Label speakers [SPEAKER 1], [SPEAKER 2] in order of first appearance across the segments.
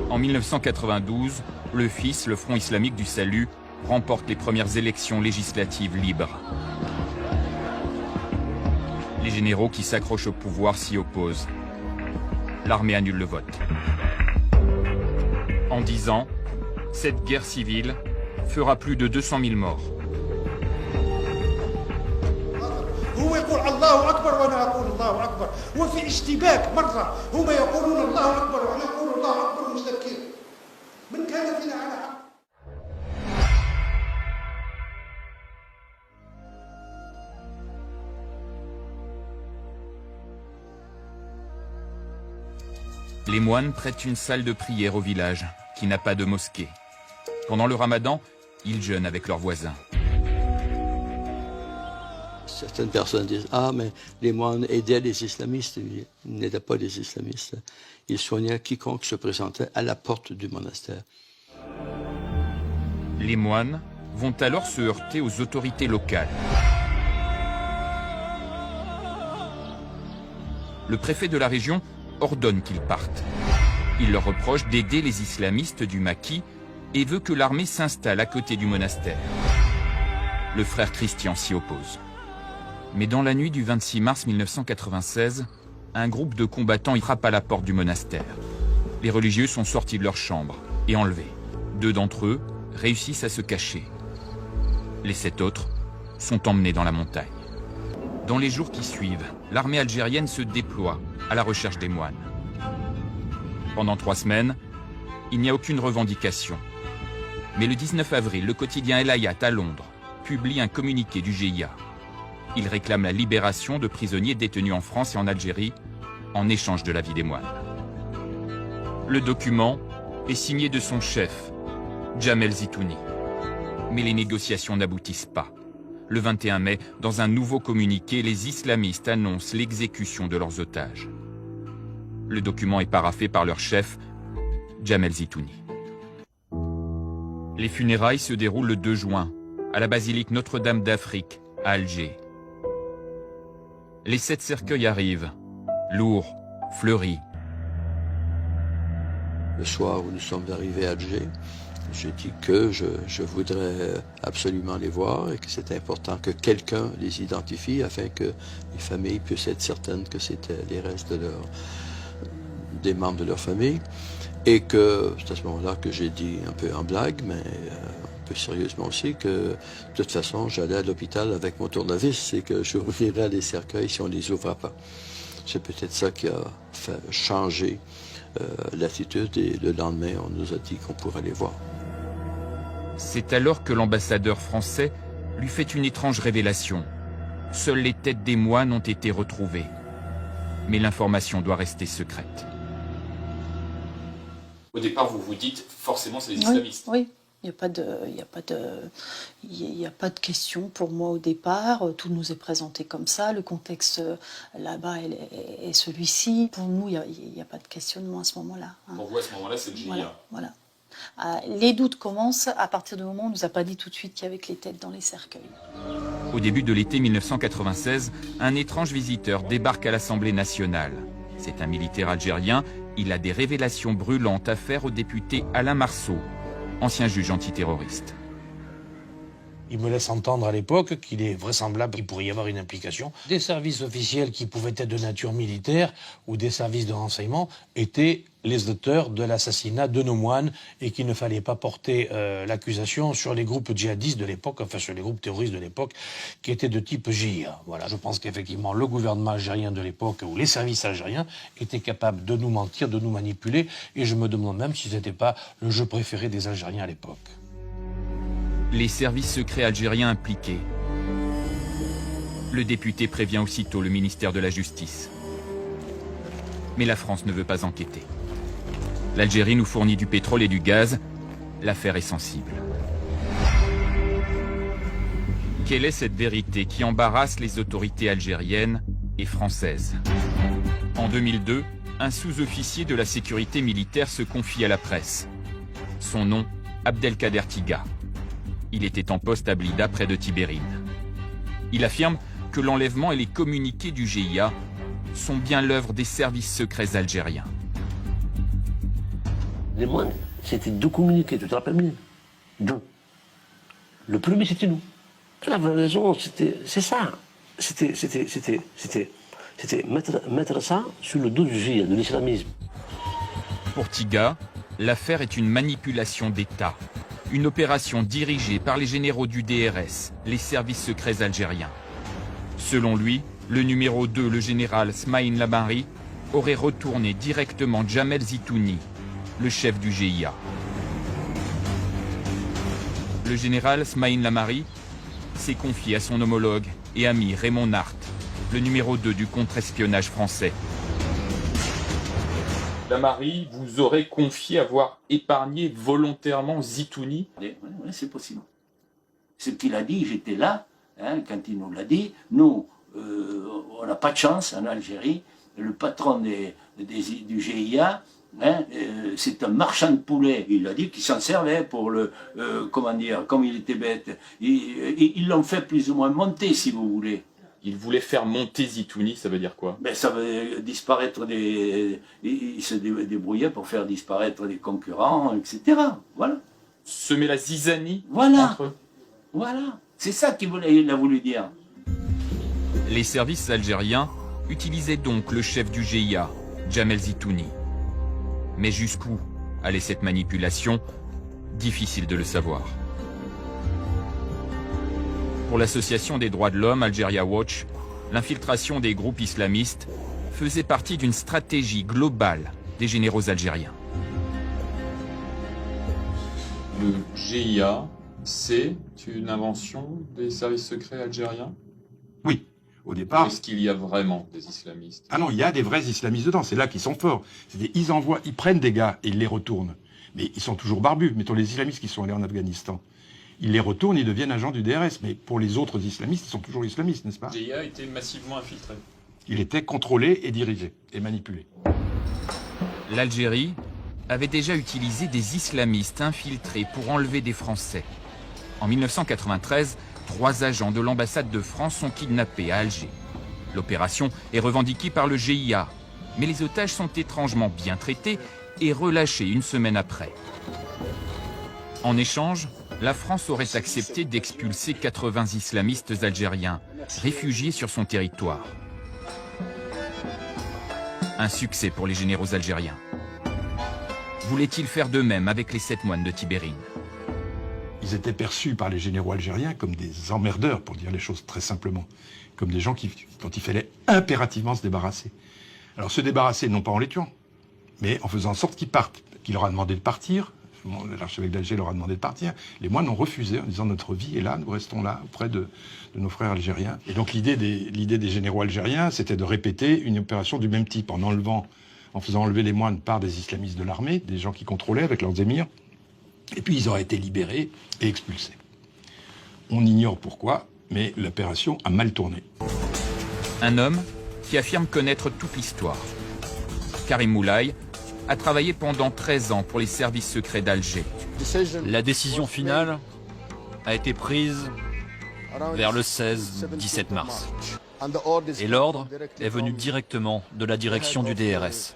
[SPEAKER 1] En 1992, le FIS, le Front islamique du salut, remporte les premières élections législatives libres. Les généraux qui s'accrochent au pouvoir s'y opposent. L'armée annule le vote. En 10 ans, cette guerre civile fera plus de 200 000 morts.
[SPEAKER 2] هو يقول الله أكبر وأنا أقول الله أكبر وفي اشتباك مرة هم يقولون الله أكبر وأنا أقول الله أكبر مشتركين من كان فينا على حق.
[SPEAKER 1] Les moines prêtent une salle de prière au village, qui n'a pas de mosquée. Pendant le ramadan, ils jeûnent avec leurs voisins.
[SPEAKER 3] Certaines personnes disent « Ah, mais les moines aidaient les islamistes. » Ils n'aidaient pas les islamistes. Ils soignaient quiconque se présentait à la porte du monastère.
[SPEAKER 1] Les moines vont alors se heurter aux autorités locales. Le préfet de la région ordonne qu'ils partent. Il leur reproche d'aider les islamistes du maquis et veut que l'armée s'installe à côté du monastère. Le frère Christian s'y oppose. Mais dans la nuit du 26 mars 1996, un groupe de combattants y frappe à la porte du monastère. Les religieux sont sortis de leur chambre et enlevés. 2 d'entre eux réussissent à se cacher. Les 7 autres sont emmenés dans la montagne. Dans les jours qui suivent, l'armée algérienne se déploie à la recherche des moines. Pendant 3 semaines, il n'y a aucune revendication. Mais le 19 avril, le quotidien El Hayat à Londres publie un communiqué du GIA. Il réclame la libération de prisonniers détenus en France et en Algérie en échange de la vie des moines. Le document est signé de son chef, Jamel Zitouni. Mais les négociations n'aboutissent pas. Le 21 mai, dans un nouveau communiqué, les islamistes annoncent l'exécution de leurs otages. Le document est paraphé par leur chef, Jamel Zitouni. Les funérailles se déroulent le 2 juin, à la basilique Notre-Dame d'Afrique, à Alger. Les 7 cercueils arrivent, lourds, fleuris.
[SPEAKER 3] Le soir où nous sommes arrivés à Alger, j'ai dit que je voudrais absolument les voir et que c'était important que quelqu'un les identifie afin que les familles puissent être certaines que c'était les restes des membres de leur famille. Et que c'est à ce moment-là que j'ai dit un peu en blague, mais un peu sérieusement aussi, que de toute façon j'allais à l'hôpital avec mon tournevis et que je ouvrirais les cercueils si on ne les ouvrait pas. C'est peut-être ça qui a fait changer l'attitude et le lendemain on nous a dit qu'on pourrait les voir.
[SPEAKER 1] C'est alors que l'ambassadeur français lui fait une étrange révélation. Seules les têtes des moines ont été retrouvées. Mais l'information doit rester secrète. Au départ, vous vous dites, forcément, c'est des islamistes.
[SPEAKER 4] Oui. Il n'y a pas de question pour moi au départ. Tout nous est présenté comme ça. Le contexte là-bas est celui-ci. Pour nous, il n'y a pas de questionnement à ce moment-là.
[SPEAKER 1] Pour vous, à ce moment-là, c'est le GIA.
[SPEAKER 4] Voilà. Les doutes commencent à partir du moment où on ne nous a pas dit tout de suite qu'il y avait que les têtes dans les cercueils.
[SPEAKER 1] Au début de l'été 1996, un étrange visiteur débarque à l'Assemblée nationale. C'est un militaire algérien. Il a des révélations brûlantes à faire au député Alain Marceau, ancien juge antiterroriste.
[SPEAKER 5] Il me laisse entendre à l'époque qu'il est vraisemblable qu'il pourrait y avoir une implication. Des services officiels qui pouvaient être de nature militaire ou des services de renseignement étaient les auteurs de l'assassinat de nos moines et qu'il ne fallait pas porter l'accusation sur les groupes djihadistes de l'époque, enfin sur les groupes terroristes de l'époque qui étaient de type GIA. Voilà, je pense qu'effectivement le gouvernement algérien de l'époque ou les services algériens étaient capables de nous mentir, de nous manipuler et je me demande même si ce n'était pas le jeu préféré des Algériens à l'époque.
[SPEAKER 1] Les services secrets algériens impliqués. Le député prévient aussitôt le ministère de la Justice. Mais la France ne veut pas enquêter. L'Algérie nous fournit du pétrole et du gaz. L'affaire est sensible. Quelle est cette vérité qui embarrasse les autorités algériennes et françaises? En 2002, un sous-officier de la sécurité militaire se confie à la presse. Son nom, Abdelkader Tiga. Il était en poste à Blida, près de Tibérine. Il affirme que l'enlèvement et les communiqués du GIA sont bien l'œuvre des services secrets algériens.
[SPEAKER 6] Les moines, c'était deux communiqués, tu te rappelles bien? Deux. Le premier, c'était nous. La vraie raison, c'est ça. C'était mettre ça sur le dos du GIA, de l'islamisme.
[SPEAKER 1] Pour Tiga, l'affaire est une manipulation d'État. Une opération dirigée par les généraux du DRS, les services secrets algériens. Selon lui, le numéro 2, le général Smaïn Lamari, aurait retourné directement Jamel Zitouni, le chef du GIA. Le général Smaïn Lamari s'est confié à son homologue et ami Raymond Nart, le numéro 2 du contre-espionnage français.
[SPEAKER 7] Lamari vous aurait confié avoir épargné volontairement Zitouni.
[SPEAKER 6] Oui, c'est possible. Ce qu'il a dit, j'étais là, hein, quand il nous l'a dit. Nous, on n'a pas de chance en Algérie. Le patron du GIA, hein, c'est un marchand de poulet. Il a dit qu'il s'en servait pour le... comment dire, comme il était bête. Ils l'ont fait plus ou moins monter, si vous voulez.
[SPEAKER 7] Il voulait faire monter Zitouni, ça veut dire quoi?
[SPEAKER 6] Ben, ça veut disparaître des... Il se débrouillait pour faire disparaître des concurrents, etc. Voilà.
[SPEAKER 7] Semer la zizanie entre eux.
[SPEAKER 6] Voilà. C'est ça qu'il a voulu dire.
[SPEAKER 1] Les services algériens utilisaient donc le chef du GIA, Jamel Zitouni. Mais jusqu'où allait cette manipulation? Difficile de le savoir. Pour l'association des droits de l'homme Algeria Watch, l'infiltration des groupes islamistes faisait partie d'une stratégie globale des généraux algériens.
[SPEAKER 7] Le GIA, c'est une invention des services secrets algériens?
[SPEAKER 2] Oui, au départ.
[SPEAKER 7] Est-ce qu'il y a vraiment des islamistes?
[SPEAKER 2] Ah non, il y a des vrais islamistes dedans, c'est là qu'ils sont forts. Ils prennent des gars et ils les retournent. Mais ils sont toujours barbus. Mettons les islamistes qui sont allés en Afghanistan. Ils les retournent, ils deviennent agents du DRS. Mais pour les autres islamistes, ils sont toujours islamistes, n'est-ce pas?
[SPEAKER 7] Le GIA était massivement infiltré.
[SPEAKER 2] Il était contrôlé et dirigé et manipulé.
[SPEAKER 1] L'Algérie avait déjà utilisé des islamistes infiltrés pour enlever des Français. En 1993, 3 agents de l'ambassade de France sont kidnappés à Alger. L'opération est revendiquée par le GIA, mais les otages sont étrangement bien traités et relâchés une semaine après. En échange, la France aurait accepté d'expulser 80 islamistes algériens, réfugiés sur son territoire. Un succès pour les généraux algériens. Voulaient-ils faire de même avec les 7 moines de Tibérine?
[SPEAKER 2] Ils étaient perçus par les généraux algériens comme des emmerdeurs, pour dire les choses très simplement. Comme des gens dont il fallait impérativement se débarrasser. Alors se débarrasser, non pas en les tuant, mais en faisant en sorte qu'ils partent. Qu'il leur a demandé de partir. L'archevêque d'Alger leur a demandé de partir. Les moines ont refusé en disant notre vie est là, nous restons là auprès de nos frères algériens. Et donc l'idée des généraux algériens, c'était de répéter une opération du même type en faisant enlever les moines par des islamistes de l'armée, des gens qui contrôlaient avec leurs émirs. Et puis ils auraient été libérés et expulsés. On ignore pourquoi, mais l'opération a mal tourné.
[SPEAKER 1] Un homme qui affirme connaître toute l'histoire. Karim Moulay a travaillé pendant 13 ans pour les services secrets d'Alger.
[SPEAKER 8] La décision finale a été prise vers le 16-17 mars. Et l'ordre est venu directement de la direction du DRS.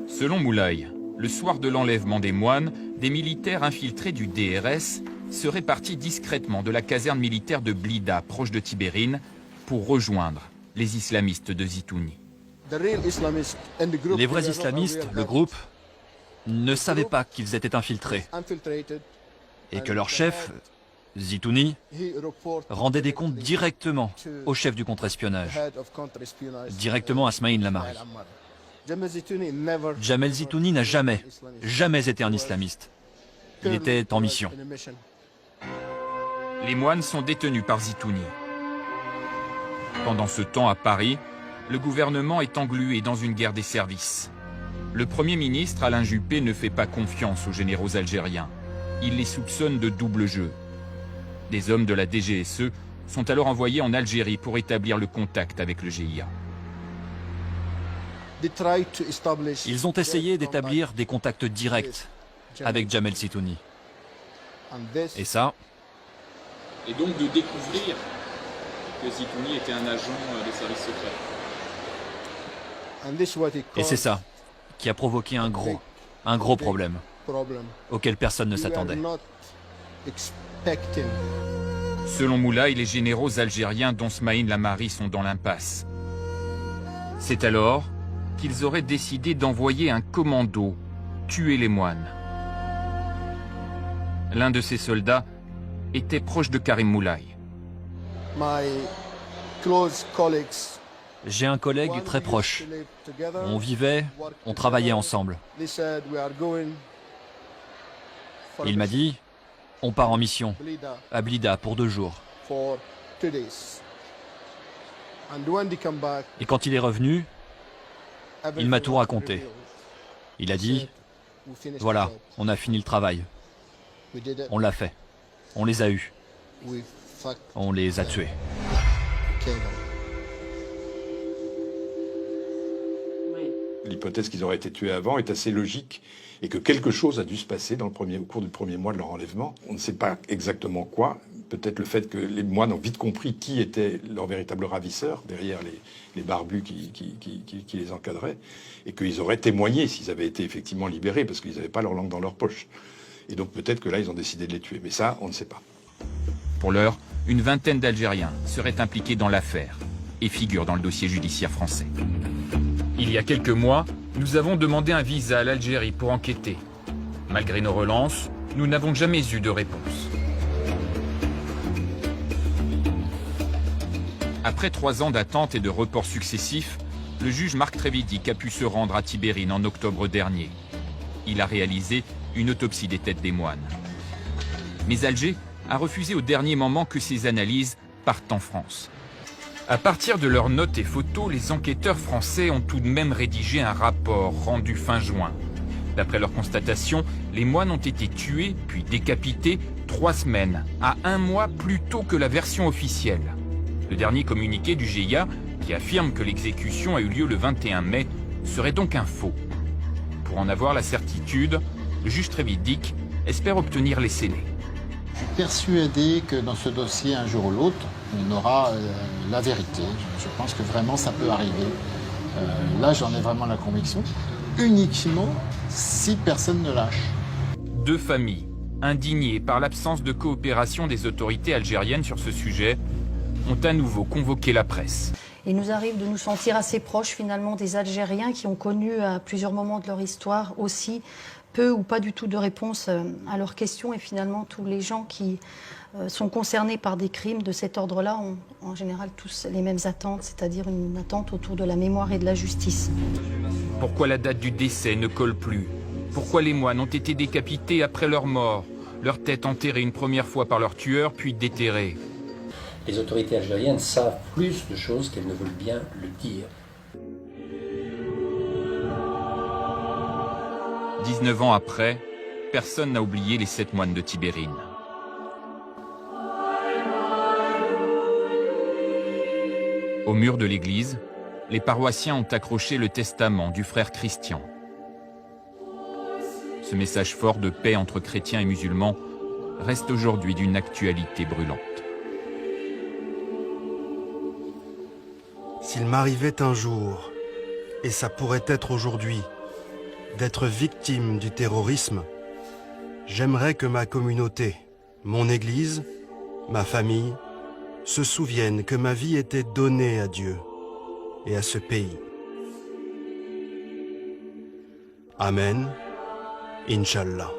[SPEAKER 1] Selon Moulay, le soir de l'enlèvement des moines, des militaires infiltrés du DRS seraient partis discrètement de la caserne militaire de Blida, proche de Tibérine, pour rejoindre les islamistes de Zitouni.
[SPEAKER 8] Les vrais islamistes, le groupe, ne savaient pas qu'ils étaient infiltrés et que leur chef, Zitouni, rendait des comptes directement au chef du contre-espionnage, directement à Smaïn Lamari. Jamel Zitouni n'a jamais été un islamiste. Il était en mission.
[SPEAKER 1] Les moines sont détenus par Zitouni. Pendant ce temps, à Paris, le gouvernement est englué dans une guerre des services. Le Premier ministre, Alain Juppé, ne fait pas confiance aux généraux algériens. Il les soupçonne de double jeu. Des hommes de la DGSE sont alors envoyés en Algérie pour établir le contact avec le GIA.
[SPEAKER 8] Ils ont essayé d'établir des contacts directs avec Jamel Zitouni. Et ça...
[SPEAKER 7] Et donc de découvrir que Zitouni était un agent des services secrets.
[SPEAKER 8] Et c'est ça qui a provoqué un gros Un gros problème, auquel personne ne s'attendait.
[SPEAKER 1] Selon Moulay, les généraux algériens dont Smaïn Lamari sont dans l'impasse. C'est alors qu'ils auraient décidé d'envoyer un commando tuer les moines. L'un de ces soldats était proche de Karim Moulay.
[SPEAKER 8] J'ai un collègue très proche. On vivait, on travaillait ensemble. Il m'a dit, on part en mission, à Blida, pour 2 jours. Et quand il est revenu, il m'a tout raconté. Il a dit, voilà, on a fini le travail. On l'a fait. On les a eus. On les a tués.
[SPEAKER 2] L'hypothèse qu'ils auraient été tués avant est assez logique et que quelque chose a dû se passer au cours du premier mois de leur enlèvement. On ne sait pas exactement quoi. Peut-être le fait que les moines ont vite compris qui était leur véritable ravisseur derrière les barbus qui les encadraient et qu'ils auraient témoigné s'ils avaient été effectivement libérés parce qu'ils n'avaient pas leur langue dans leur poche. Et donc peut-être que là, ils ont décidé de les tuer. Mais ça, on ne sait pas.
[SPEAKER 1] Pour l'heure, une vingtaine d'Algériens seraient impliqués dans l'affaire et figurent dans le dossier judiciaire français. Il y a quelques mois, nous avons demandé un visa à l'Algérie pour enquêter. Malgré nos relances, nous n'avons jamais eu de réponse. Après 3 ans d'attente et de reports successifs, le juge Marc Trévidic a pu se rendre à Tibérine en octobre dernier. Il a réalisé une autopsie des têtes des moines. Mais Alger a refusé au dernier moment que ces analyses partent en France. À partir de leurs notes et photos, les enquêteurs français ont tout de même rédigé un rapport rendu fin juin. D'après leur constatation, les moines ont été tués puis décapités 3 semaines, à 1 mois plus tôt que la version officielle. Le dernier communiqué du GIA, qui affirme que l'exécution a eu lieu le 21 mai, serait donc un faux. Pour en avoir la certitude, le juge Trévidic espère obtenir les scellés.
[SPEAKER 9] Je suis persuadé que dans ce dossier, un jour ou l'autre, on aura la vérité. Je pense que vraiment ça peut arriver. Là, j'en ai vraiment la conviction. Uniquement si personne ne lâche.
[SPEAKER 1] 2 familles, indignées par l'absence de coopération des autorités algériennes sur ce sujet, ont à nouveau convoqué la presse.
[SPEAKER 4] Il nous arrive de nous sentir assez proches finalement des Algériens qui ont connu à plusieurs moments de leur histoire aussi peu ou pas du tout de réponse à leurs questions, et finalement tous les gens qui sont concernés par des crimes de cet ordre-là ont en général tous les mêmes attentes, c'est-à-dire une attente autour de la mémoire et de la justice.
[SPEAKER 1] Pourquoi la date du décès ne colle plus? Pourquoi les moines ont été décapités après leur mort, leur tête enterrée une première fois par leur tueur puis déterrée?
[SPEAKER 10] Les autorités algériennes savent plus de choses qu'elles ne veulent bien le dire.
[SPEAKER 1] 19 ans après, personne n'a oublié les 7 moines de Tibérine. Au mur de l'église, les paroissiens ont accroché le testament du frère Christian. Ce message fort de paix entre chrétiens et musulmans reste aujourd'hui d'une actualité brûlante.
[SPEAKER 11] S'il m'arrivait un jour, et ça pourrait être aujourd'hui, d'être victime du terrorisme, j'aimerais que ma communauté, mon église, ma famille, se souviennent que ma vie était donnée à Dieu et à ce pays. Amen, Inch'Allah.